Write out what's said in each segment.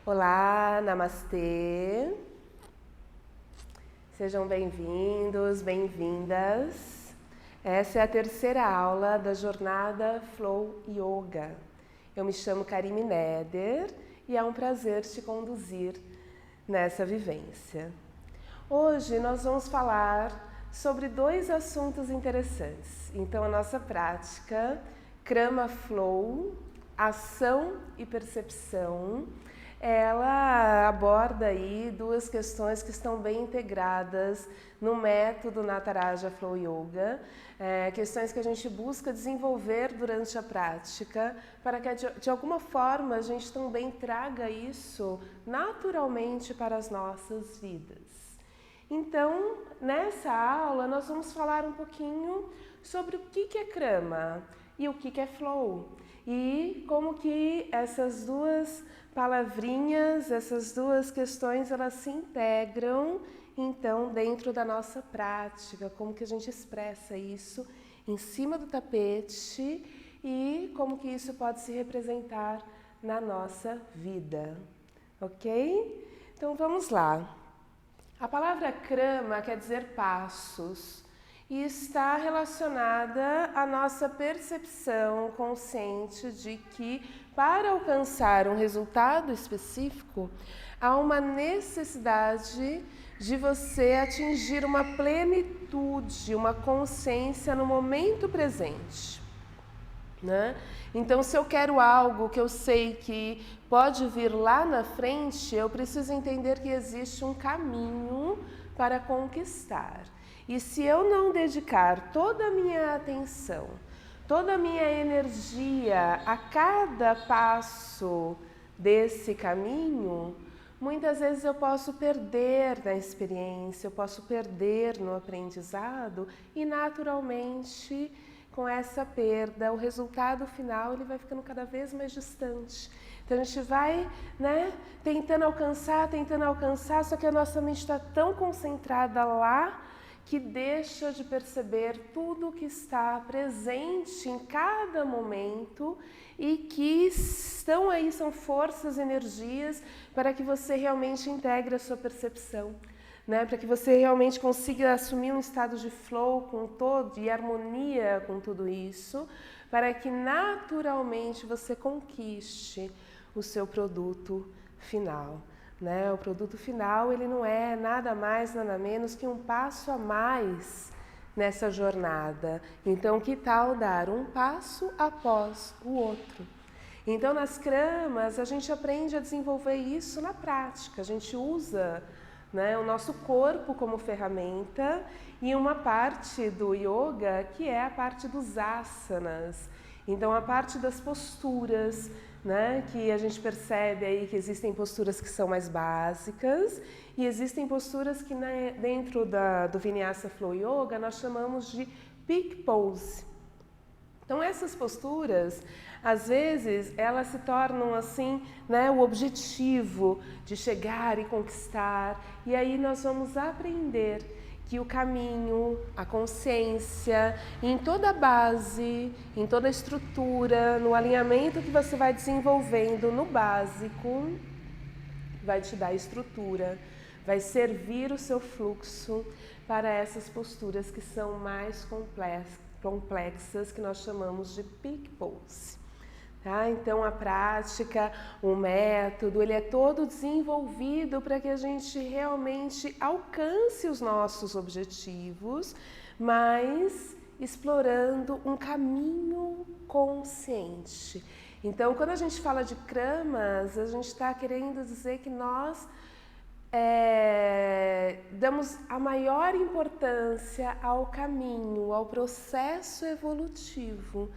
Olá, namastê. Sejam bem-vindos, bem-vindas. Essa é a terceira aula da jornada Flow Yoga. Eu me chamo Karime Neder e é um prazer te conduzir nessa vivência. Hoje nós vamos falar sobre dois assuntos interessantes. Então, a nossa prática Krama Flow, ação e percepção, ela aborda aí duas questões que estão bem integradas no método Nataraja Flow Yoga, questões que a gente busca desenvolver durante a prática para que de alguma forma a gente também traga isso naturalmente para as nossas vidas. Então, nessa aula nós vamos falar um pouquinho sobre o que é Krama e o que é Flow e como que essas duas palavrinhas, essas duas questões, elas se integram então dentro da nossa prática, como que a gente expressa isso em cima do tapete e como que isso pode se representar na nossa vida, ok? Então vamos lá. A palavra Krama quer dizer passos e está relacionada à nossa percepção consciente de que para alcançar um resultado específico há uma necessidade de você atingir uma plenitude, uma consciência no momento presente. Né? Então, se eu quero algo que eu sei que pode vir lá na frente, eu preciso entender que existe um caminho para conquistar. E se eu não dedicar toda a minha atenção, toda a minha energia a cada passo desse caminho, muitas vezes eu posso perder na experiência, eu posso perder no aprendizado e naturalmente com essa perda, o resultado final ele vai ficando cada vez mais distante. Então a gente vai, tentando alcançar, só que a nossa mente está tão concentrada lá que deixa de perceber tudo que está presente em cada momento e que estão aí, são forças, energias para que você realmente integre a sua percepção. Para que você realmente consiga assumir um estado de flow com todo e harmonia com tudo isso, para que naturalmente você conquiste o seu produto final. O produto final ele não é nada mais, nada menos que um passo a mais nessa jornada. Então, que tal dar um passo após o outro? Então, nas kramas, a gente aprende a desenvolver isso na prática. A gente usa o nosso corpo como ferramenta e uma parte do yoga que é a parte dos asanas. Então a parte das posturas, que a gente percebe aí que existem posturas que são mais básicas e existem posturas que dentro do Vinyasa Flow Yoga nós chamamos de peak pose. Então essas posturas, às vezes, elas se tornam assim, o objetivo de chegar e conquistar. E aí nós vamos aprender que o caminho, a consciência, em toda a base, em toda a estrutura, no alinhamento que você vai desenvolvendo no básico, vai te dar estrutura, vai servir o seu fluxo para essas posturas que são mais complexas, que nós chamamos de peak pose. Então a prática, o método, ele é todo desenvolvido para que a gente realmente alcance os nossos objetivos, mas explorando um caminho consciente. Então, quando a gente fala de kramas, a gente está querendo dizer que nós damos a maior importância ao caminho, ao processo evolutivo.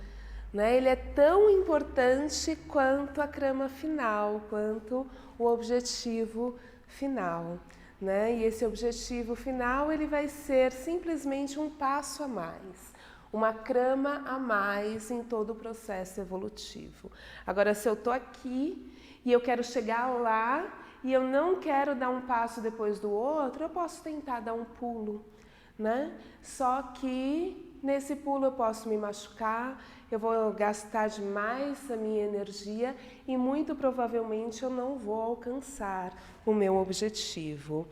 Ele é tão importante quanto a krama final, quanto o objetivo final. E esse objetivo final ele vai ser simplesmente um passo a mais, uma krama a mais em todo o processo evolutivo. Agora, se eu estou aqui e eu quero chegar lá e eu não quero dar um passo depois do outro, eu posso tentar dar um pulo, Só que nesse pulo eu posso me machucar, eu vou gastar demais a minha energia e muito provavelmente eu não vou alcançar o meu objetivo.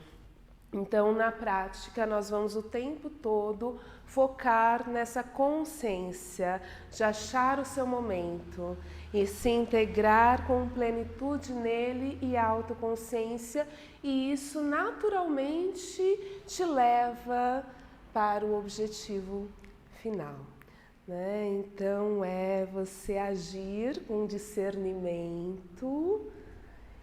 Então, na prática, nós vamos o tempo todo focar nessa consciência de achar o seu momento e se integrar com plenitude nele e autoconsciência, e isso naturalmente te leva para o objetivo final, né? Então, é você agir com discernimento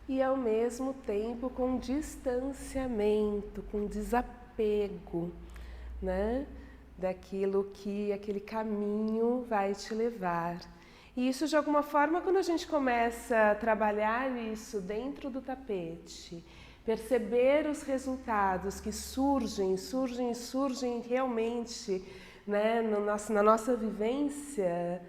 e ao mesmo tempo com distanciamento, com desapego, né? Daquilo que aquele caminho vai te levar. E isso, de alguma forma, quando a gente começa a trabalhar isso dentro do tapete, perceber os resultados que surgem realmente, né, na nossa vivência,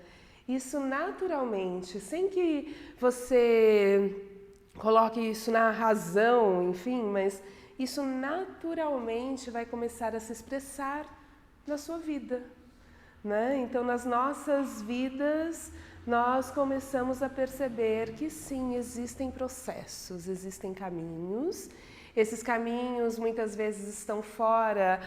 isso naturalmente, sem que você coloque isso na razão, enfim, mas isso naturalmente vai começar a se expressar na sua vida, né? Então, nas nossas vidas, nós começamos a perceber que sim, existem processos, existem caminhos. Esses caminhos muitas vezes estão fora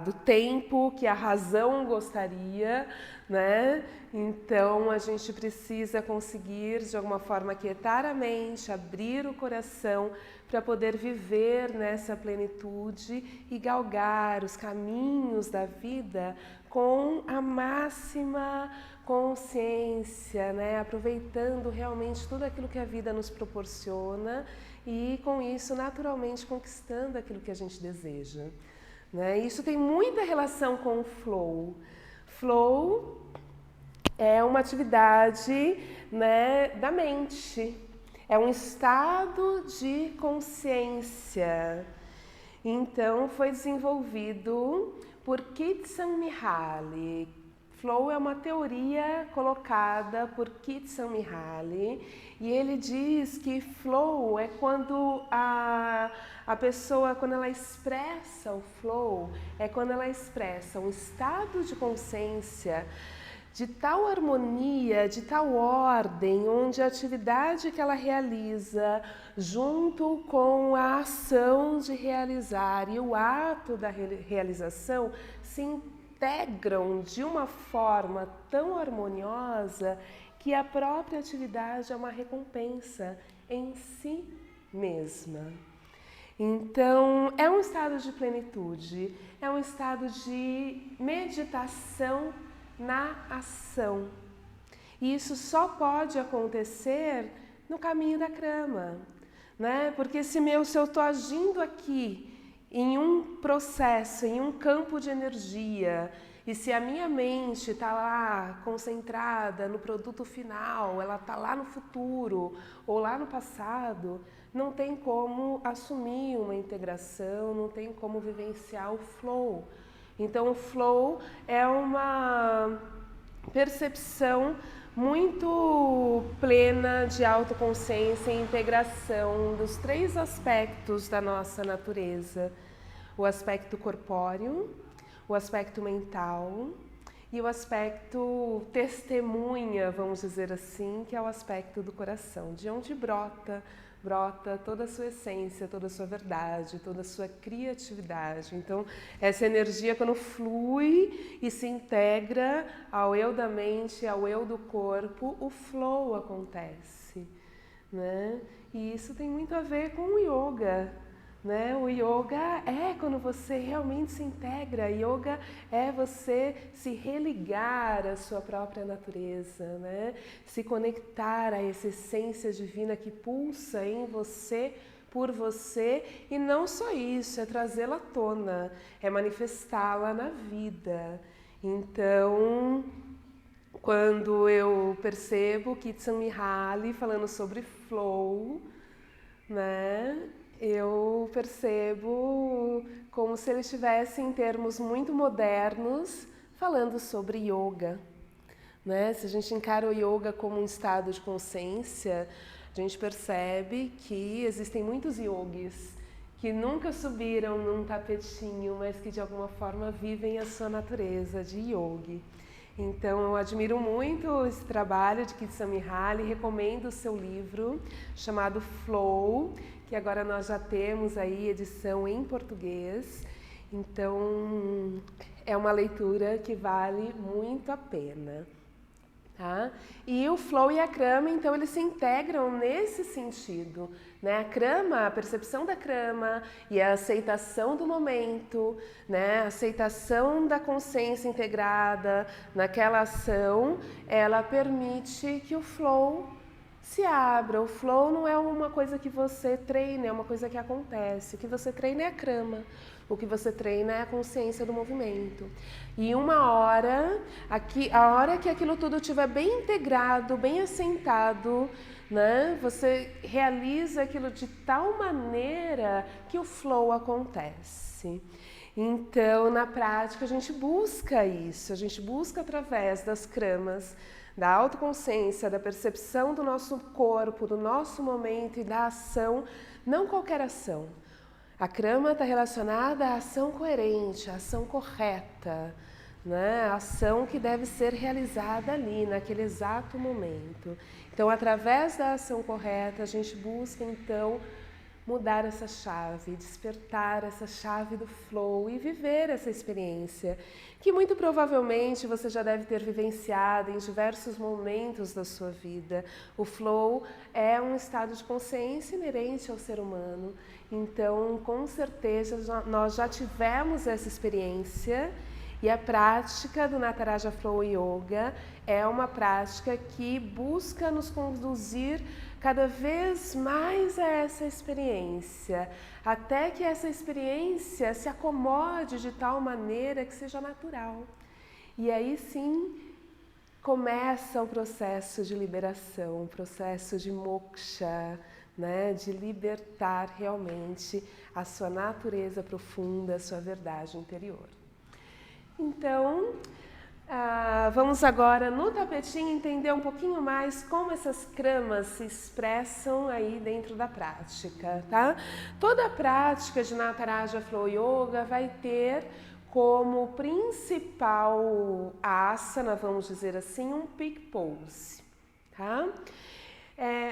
do tempo que a razão gostaria, né? Então a gente precisa conseguir de alguma forma aquietar a mente, abrir o coração para poder viver nessa plenitude e galgar os caminhos da vida com a máxima consciência, né? Aproveitando realmente tudo aquilo que a vida nos proporciona e com isso naturalmente conquistando aquilo que a gente deseja, né? Isso tem muita relação com o flow. Flow é uma atividade, né, da mente, é um estado de consciência. Então, foi desenvolvido por Csikszentmihalyi. Flow é uma teoria colocada por Csikszentmihalyi e ele diz que flow é quando a pessoa, quando ela expressa o flow, é quando ela expressa um estado de consciência de tal harmonia, de tal ordem, onde a atividade que ela realiza, junto com a ação de realizar e o ato da realização, se integram de uma forma tão harmoniosa que a própria atividade é uma recompensa em si mesma. Então, é um estado de plenitude, é um estado de meditação na ação. E isso só pode acontecer no caminho da Krama, né? Porque se eu estou agindo aqui em um processo, em um campo de energia, e se a minha mente está lá concentrada no produto final, ela está lá no futuro ou lá no passado, não tem como assumir uma integração, não tem como vivenciar o flow. Então, o flow é uma percepção muito plena de autoconsciência e integração dos 3 aspectos da nossa natureza: o aspecto corpóreo, o aspecto mental e o aspecto testemunha, vamos dizer assim, que é o aspecto do coração, de onde brota toda a sua essência, toda a sua verdade, toda a sua criatividade. Então, essa energia, quando flui e se integra ao eu da mente, ao eu do corpo, o flow acontece, né? E isso tem muito a ver com o yoga, né? O yoga é quando você realmente se integra. Yoga é você se religar à sua própria natureza, né? Se conectar a essa essência divina que pulsa em você, por você, e não só isso, é trazê-la à tona, é manifestá-la na vida. Então, quando eu percebo Csikszentmihalyi falando sobre flow, né? Eu percebo como se ele estivesse em termos muito modernos falando sobre yoga, né? Se a gente encara o yoga como um estado de consciência, a gente percebe que existem muitos yogis que nunca subiram num tapetinho, mas que de alguma forma vivem a sua natureza de yogi. Então eu admiro muito esse trabalho de Csikszentmihalyi, recomendo o seu livro chamado Flow, que agora nós já temos aí edição em português. Então é uma leitura que vale muito a pena. Tá? E o flow e a krama, então, eles se integram nesse sentido, né? A krama, a percepção da krama e a aceitação do momento, né? A aceitação da consciência integrada naquela ação, ela permite que o flow se abra. O flow não é uma coisa que você treina, é uma coisa que acontece. O que você treina é a krama. O que você treina é a consciência do movimento. E uma hora, a hora que aquilo tudo estiver bem integrado, bem assentado, né, você realiza aquilo de tal maneira que o flow acontece. Então, na prática, a gente busca isso, a gente busca através das kramas, da autoconsciência, da percepção do nosso corpo, do nosso momento e da ação, não qualquer ação. A krama está relacionada à ação coerente, à ação correta, né? A ação que deve ser realizada ali, naquele exato momento. Então, através da ação correta, a gente busca, então, mudar essa chave, despertar essa chave do flow e viver essa experiência, que muito provavelmente você já deve ter vivenciado em diversos momentos da sua vida. O flow é um estado de consciência inerente ao ser humano. Então, com certeza, nós já tivemos essa experiência e a prática do Nataraja Flow Yoga é uma prática que busca nos conduzir cada vez mais a essa experiência, até que essa experiência se acomode de tal maneira que seja natural. E aí sim começa o processo de liberação, o processo de moksha, né, de libertar realmente a sua natureza profunda, a sua verdade interior. Então, vamos agora no tapetinho entender um pouquinho mais como essas kramas se expressam aí dentro da prática, tá? Toda a prática de Nataraja Flow Yoga vai ter como principal asana, vamos dizer assim, um peak pose, tá?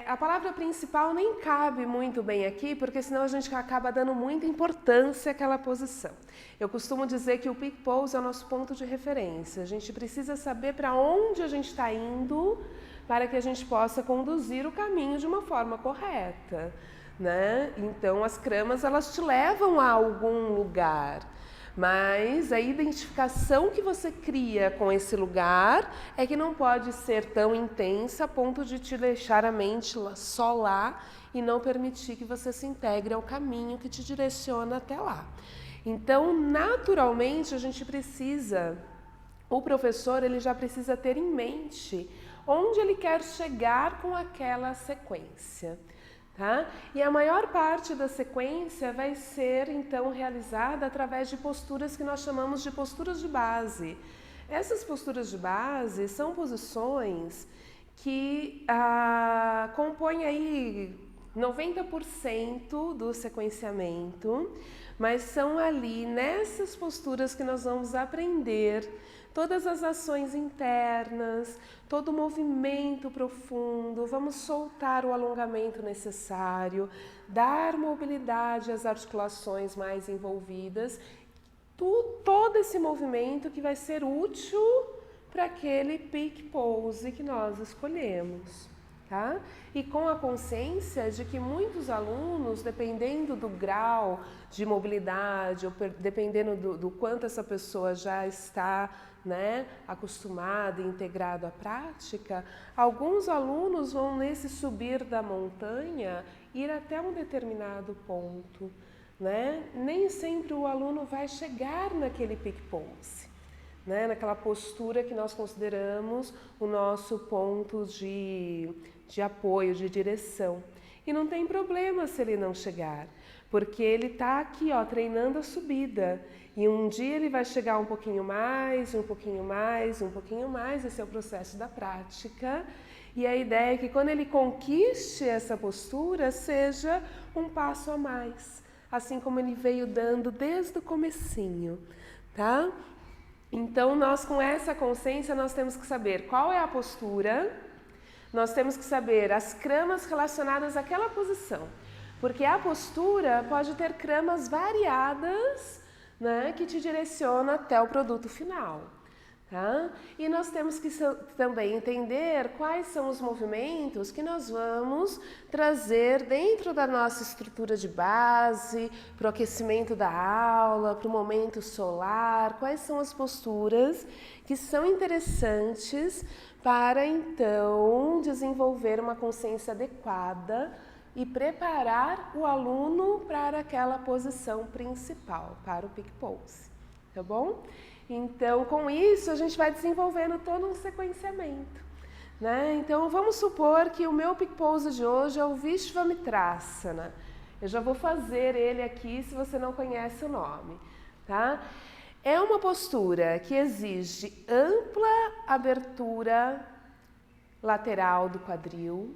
A palavra principal nem cabe muito bem aqui, porque senão a gente acaba dando muita importância àquela posição. Eu costumo dizer que o peak pose é o nosso ponto de referência. A gente precisa saber para onde a gente está indo para que a gente possa conduzir o caminho de uma forma correta, né? Então, as kramas, elas te levam a algum lugar. Mas a identificação que você cria com esse lugar é que não pode ser tão intensa a ponto de te deixar a mente só lá e não permitir que você se integre ao caminho que te direciona até lá. Então, naturalmente, a gente precisa, o professor ele já precisa ter em mente onde ele quer chegar com aquela sequência. Tá? E a maior parte da sequência vai ser, então, realizada através de posturas que nós chamamos de posturas de base. Essas posturas de base são posições que compõem aí 90% do sequenciamento, mas são ali nessas posturas que nós vamos aprender todas as ações internas, todo o movimento profundo, vamos soltar o alongamento necessário, dar mobilidade às articulações mais envolvidas, todo esse movimento que vai ser útil para aquele peak pose que nós escolhemos. Tá? E com a consciência de que muitos alunos, dependendo do grau de mobilidade, ou dependendo do quanto essa pessoa já está, né, acostumado e integrado à prática, alguns alunos vão nesse subir da montanha ir até um determinado ponto, né? Nem sempre o aluno vai chegar naquele peak pose, né? Naquela postura que nós consideramos o nosso ponto de apoio, de direção. E não tem problema se ele não chegar, porque ele está aqui, ó, treinando a subida. E um dia ele vai chegar um pouquinho mais, um pouquinho mais, um pouquinho mais. Esse é o processo da prática. E a ideia é que quando ele conquiste essa postura, seja um passo a mais. assim como ele veio dando desde o comecinho, tá? Então, nós com essa consciência, nós temos que saber qual é a postura, nós temos que saber as cramas relacionadas àquela posição, porque a postura pode ter cramas variadas, né, que te direcionam até o produto final. Tá? E nós temos que também entender quais são os movimentos que nós vamos trazer dentro da nossa estrutura de base, para o aquecimento da aula, para o momento solar, quais são as posturas que são interessantes para então desenvolver uma consciência adequada e preparar o aluno para aquela posição principal, para o peak pose, tá bom? Então, com isso, a gente vai desenvolvendo todo um sequenciamento, né? Então, vamos supor que o meu peak pose de hoje é o Vishvamitrasana. Eu já vou fazer ele aqui, se você não conhece o nome, tá? É uma postura que exige ampla abertura lateral do quadril,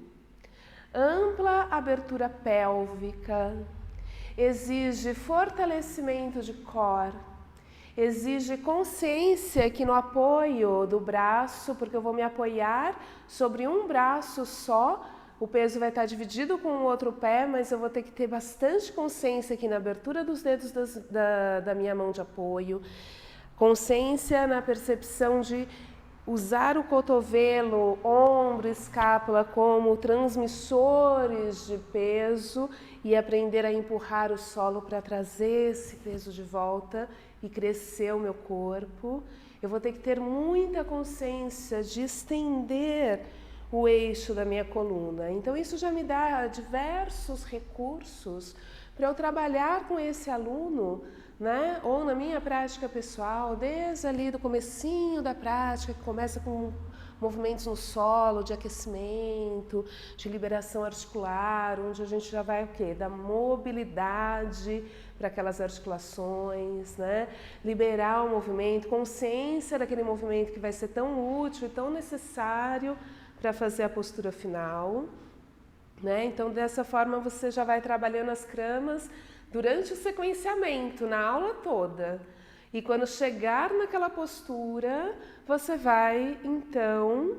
ampla abertura pélvica, exige fortalecimento de core, exige consciência que no apoio do braço, porque eu vou me apoiar sobre um braço só, o peso vai estar dividido com o outro pé, mas eu vou ter que ter bastante consciência aqui na abertura dos dedos da minha mão de apoio, consciência na percepção de usar o cotovelo, ombro, escápula como transmissores de peso e aprender a empurrar o solo para trazer esse peso de volta e crescer o meu corpo. Eu vou ter que ter muita consciência de estender o eixo da minha coluna. Então isso já me dá diversos recursos para eu trabalhar com esse aluno, né? Ou na minha prática pessoal, desde ali do comecinho da prática, que começa com movimentos no solo, de aquecimento, de liberação articular, onde a gente já vai o quê? Dar mobilidade para aquelas articulações, né? Liberar o movimento, consciência daquele movimento que vai ser tão útil e tão necessário para fazer a postura final, né? Então, dessa forma, você já vai trabalhando as cramas durante o sequenciamento, na aula toda. E quando chegar naquela postura, você vai, então,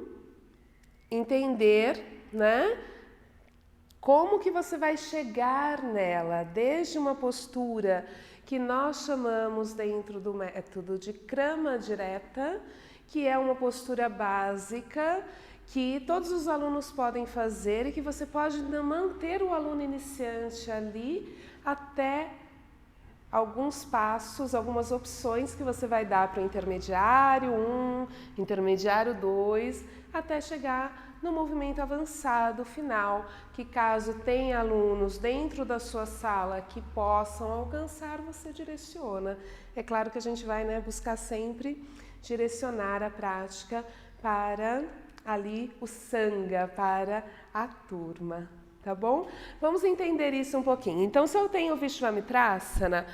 entender, né, como que você vai chegar nela, desde uma postura que nós chamamos dentro do método de crama direta, que é uma postura básica, que todos os alunos podem fazer e que você pode manter o aluno iniciante ali até alguns passos, algumas opções que você vai dar para o intermediário 1, intermediário 2, até chegar no movimento avançado final, que caso tenha alunos dentro da sua sala que possam alcançar, você direciona. É claro que a gente vai, né, buscar sempre direcionar a prática para ali o Sangha, para a turma. Tá bom? Vamos entender isso um pouquinho. Então, se eu tenho o Vishvamitrasana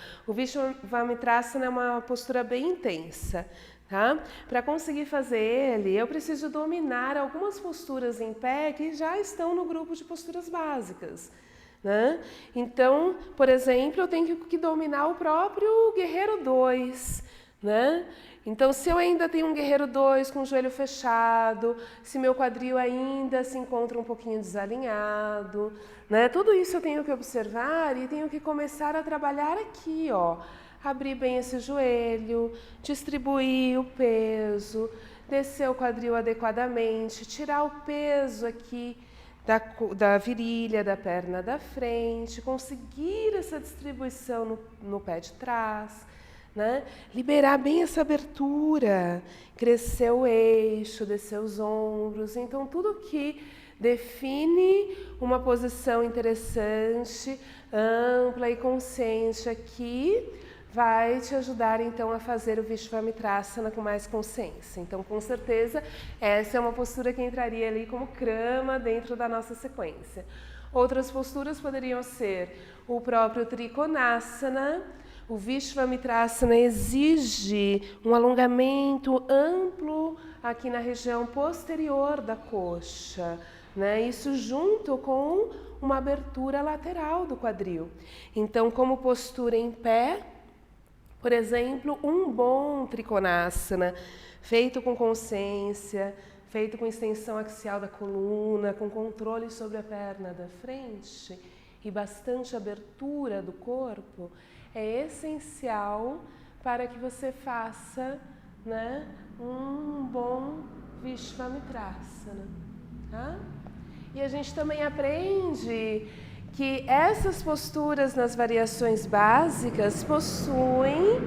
é uma postura bem intensa, tá? Para conseguir fazer ele, eu preciso dominar algumas posturas em pé que já estão no grupo de posturas básicas, né? Então, por exemplo, eu tenho que dominar o próprio Guerreiro 2, né? Então, se eu ainda tenho um Guerreiro 2 com o joelho fechado, se meu quadril ainda se encontra um pouquinho desalinhado, né? Tudo isso eu tenho que observar e tenho que começar a trabalhar aqui, ó. Abrir bem esse joelho, distribuir o peso, descer o quadril adequadamente, tirar o peso aqui da virilha, da perna da frente, conseguir essa distribuição no pé de trás, né? Liberar bem essa abertura, crescer o eixo, descer os ombros. Então, tudo que define uma posição interessante, ampla e consciente aqui, vai te ajudar, então, a fazer o Vishvamitrasana com mais consciência. Então, com certeza, essa é uma postura que entraria ali como crama dentro da nossa sequência. Outras posturas poderiam ser o próprio Trikonasana. O Vishvamitrasana exige um alongamento amplo aqui na região posterior da coxa, né? Isso junto com uma abertura lateral do quadril. Então, como postura em pé, por exemplo, um bom Trikonasana, feito com consciência, feito com extensão axial da coluna, com controle sobre a perna da frente e bastante abertura do corpo, é essencial para que você faça, né, um bom Vishvamitrasana, tá? E a gente também aprende que essas posturas nas variações básicas possuem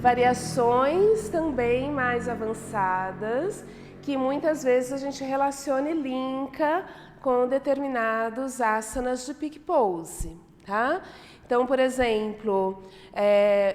variações também mais avançadas, que muitas vezes a gente relaciona e linka com determinados asanas de peak pose, tá? Então, por exemplo,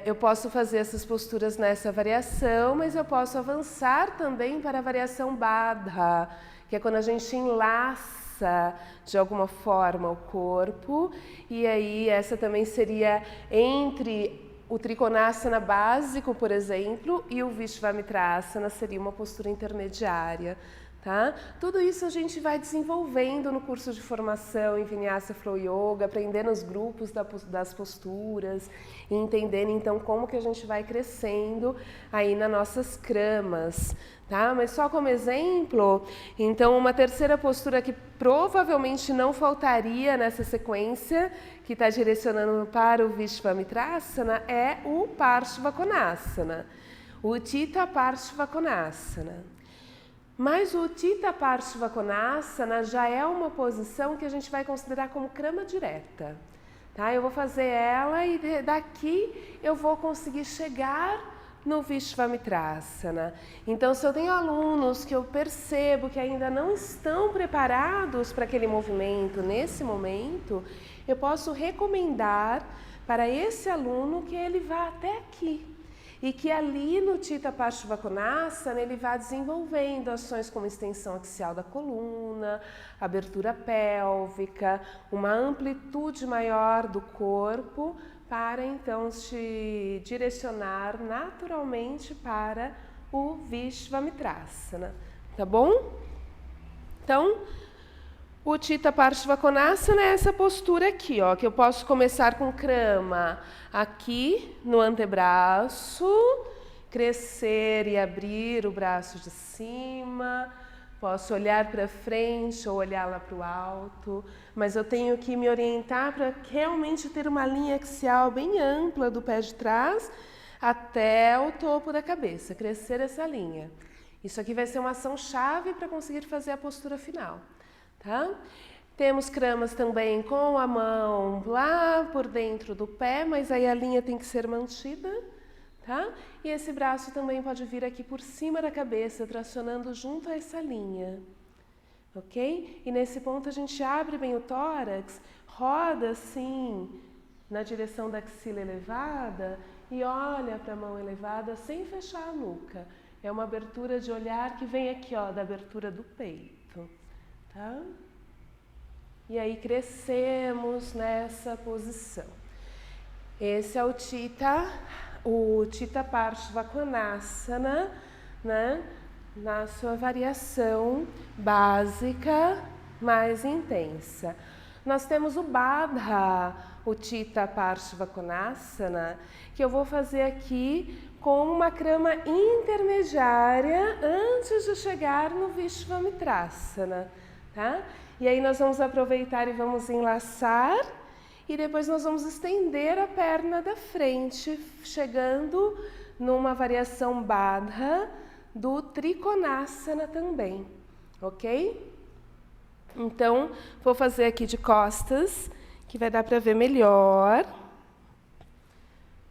eu posso fazer essas posturas nessa variação, mas eu posso avançar também para a variação Baddha, que é quando a gente enlaça de alguma forma o corpo, e aí essa também seria entre o Trikonasana básico, por exemplo, e o Vishvamitrasana seria uma postura intermediária, tá? Tudo isso a gente vai desenvolvendo no curso de formação em Vinyasa Flow Yoga, aprendendo os grupos das posturas, e entendendo então como que a gente vai crescendo aí nas nossas kramas. Tá? Mas só como exemplo, então uma terceira postura que provavelmente não faltaria nessa sequência, que está direcionando para o Vishvamitrasana, é o Parshva Konasana, o Uttita Parshva Konasana. Mas o Uttita Parshva Konasana já é uma posição que a gente vai considerar como krama direta. Tá? Eu vou fazer ela e daqui eu vou conseguir chegar no Vishvamitrasana. Então, se eu tenho alunos que eu percebo que ainda não estão preparados para aquele movimento nesse momento, eu posso recomendar para esse aluno que ele vá até aqui. E que ali no Uttita Parshva Konasana ele vá desenvolvendo ações como extensão axial da coluna, abertura pélvica, uma amplitude maior do corpo, para então te direcionar naturalmente para o Vishvamitrasana, tá bom? Então, o Uttita Parshva Konasana é essa postura aqui, ó, que eu posso começar com krama aqui no antebraço, crescer e abrir o braço de cima. Posso olhar para frente ou olhar lá para o alto, mas eu tenho que me orientar para realmente ter uma linha axial bem ampla do pé de trás até o topo da cabeça, crescer essa linha. Isso aqui vai ser uma ação chave para conseguir fazer a postura final, tá? Temos kramas também com a mão lá por dentro do pé, mas aí a linha tem que ser mantida. Tá? E esse braço também pode vir aqui por cima da cabeça, tracionando junto a essa linha. Ok? E nesse ponto a gente abre bem o tórax, roda assim na direção da axila elevada e olha para a mão elevada sem fechar a nuca. É uma abertura de olhar que vem aqui, ó, da abertura do peito. Tá? E aí crescemos nessa posição. Esse é o Uttita Parshva Konasana, né? Na sua variação básica mais intensa. Nós temos o Baddha Uttita Parshva Konasana, que eu vou fazer aqui com uma krama intermediária antes de chegar no Vishvamitrasana, tá? E aí nós vamos aproveitar e vamos enlaçar. E depois nós vamos estender a perna da frente, chegando numa variação Baddha do Trikonasana também, ok? Então, vou fazer aqui de costas, que vai dar para ver melhor.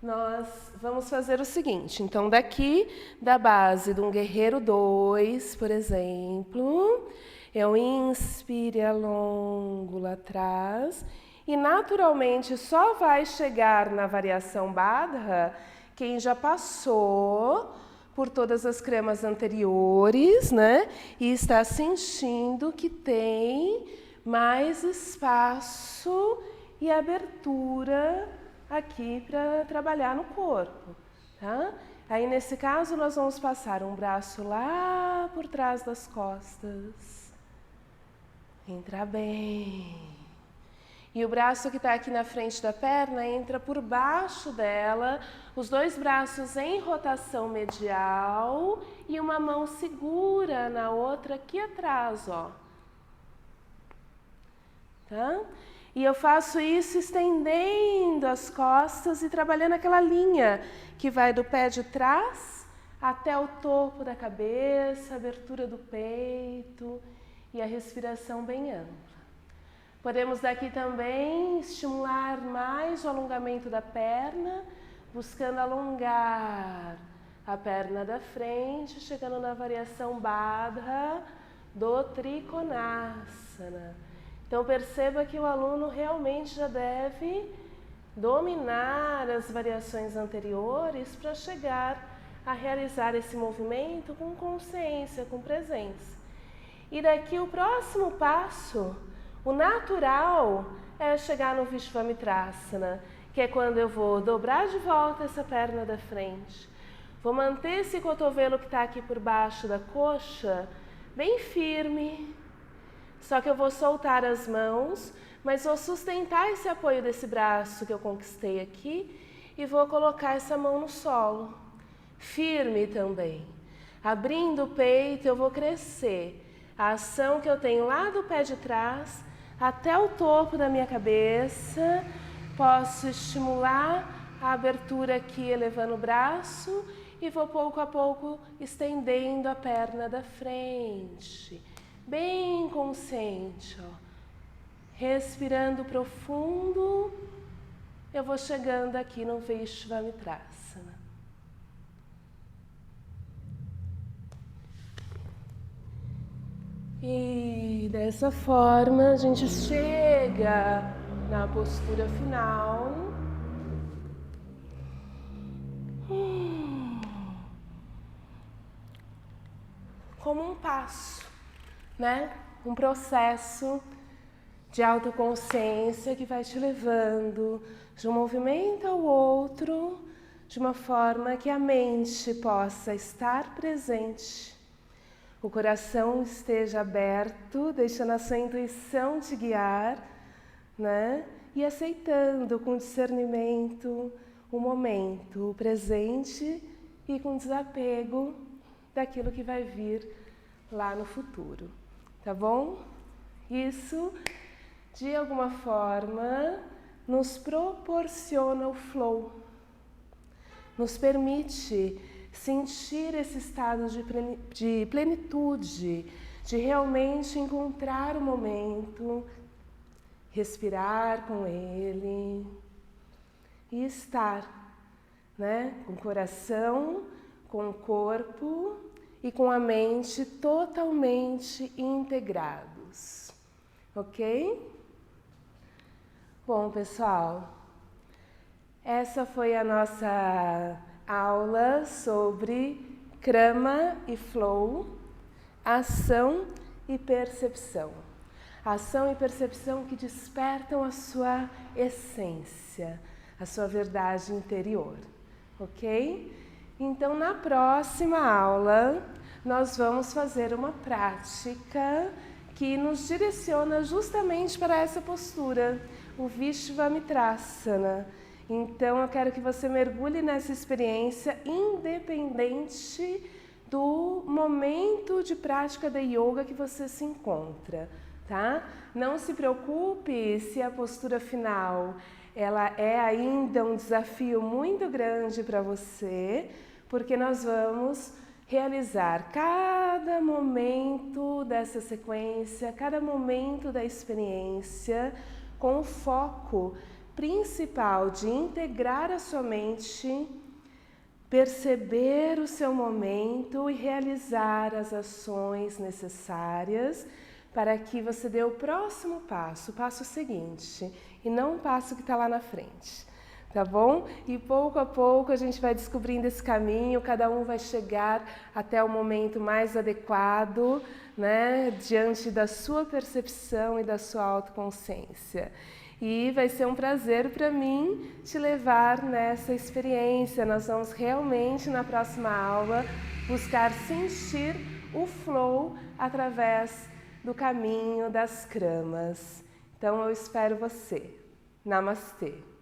Nós vamos fazer o seguinte, então daqui da base de um Guerreiro 2, por exemplo, eu inspire alongo lá atrás. E naturalmente só vai chegar na variação Baddha quem já passou por todas as kramas anteriores, né? E está sentindo que tem mais espaço e abertura aqui para trabalhar no corpo, tá? Aí nesse caso nós vamos passar um braço lá por trás das costas. Entra bem. E o braço que está aqui na frente da perna entra por baixo dela, os dois braços em rotação medial e uma mão segura na outra aqui atrás, ó. Tá? E eu faço isso estendendo as costas e trabalhando aquela linha que vai do pé de trás até o topo da cabeça, abertura do peito e a respiração bem ampla. Podemos daqui também estimular mais o alongamento da perna, buscando alongar a perna da frente, chegando na variação Baddha do Trikonasana. Então perceba que o aluno realmente já deve dominar as variações anteriores para chegar a realizar esse movimento com consciência, com presença. E daqui o próximo passo, o natural, é chegar no Vishvamitrasana, que é quando eu vou dobrar de volta essa perna da frente. Vou manter esse cotovelo que está aqui por baixo da coxa bem firme. Só que eu vou soltar as mãos, mas vou sustentar esse apoio desse braço que eu conquistei aqui e vou colocar essa mão no solo. Firme também. Abrindo o peito, eu vou crescer. A ação que eu tenho lá do pé de trás até o topo da minha cabeça. Posso estimular a abertura aqui, elevando o braço e vou pouco a pouco estendendo a perna da frente. Bem consciente, ó. Respirando profundo, eu vou chegando aqui no Vishvamitrasana. E dessa forma a gente chega na postura final. Como um passo, né? Um processo de autoconsciência que vai te levando de um movimento ao outro, de uma forma que a mente possa estar presente, o coração esteja aberto, deixando a sua intuição te guiar, né? E aceitando com discernimento o momento, o presente e com desapego daquilo que vai vir lá no futuro, tá bom? Isso, de alguma forma, nos proporciona o flow, nos permite sentir esse estado de plenitude, de realmente encontrar o momento, respirar com ele e estar, né, com o coração, com o corpo e com a mente totalmente integrados, ok? Bom, pessoal, essa foi a nossa aula sobre Krama e Flow, ação e percepção. Ação e percepção que despertam a sua essência, a sua verdade interior, ok? Então, na próxima aula, nós vamos fazer uma prática que nos direciona justamente para essa postura, o Vishvamitrasana. Então, eu quero que você mergulhe nessa experiência independente do momento de prática da yoga que você se encontra, tá? Não se preocupe se a postura final ela é ainda um desafio muito grande para você, porque nós vamos realizar cada momento dessa sequência, cada momento da experiência com o foco principal de integrar a sua mente, perceber o seu momento e realizar as ações necessárias para que você dê o próximo passo, o passo seguinte, e não o passo que está lá na frente, tá bom? E pouco a pouco a gente vai descobrindo esse caminho, cada um vai chegar até o momento mais adequado, né, diante da sua percepção e da sua autoconsciência. E vai ser um prazer para mim te levar nessa experiência. Nós vamos realmente, na próxima aula, buscar sentir o flow através do caminho das cramas. Então eu espero você. Namastê!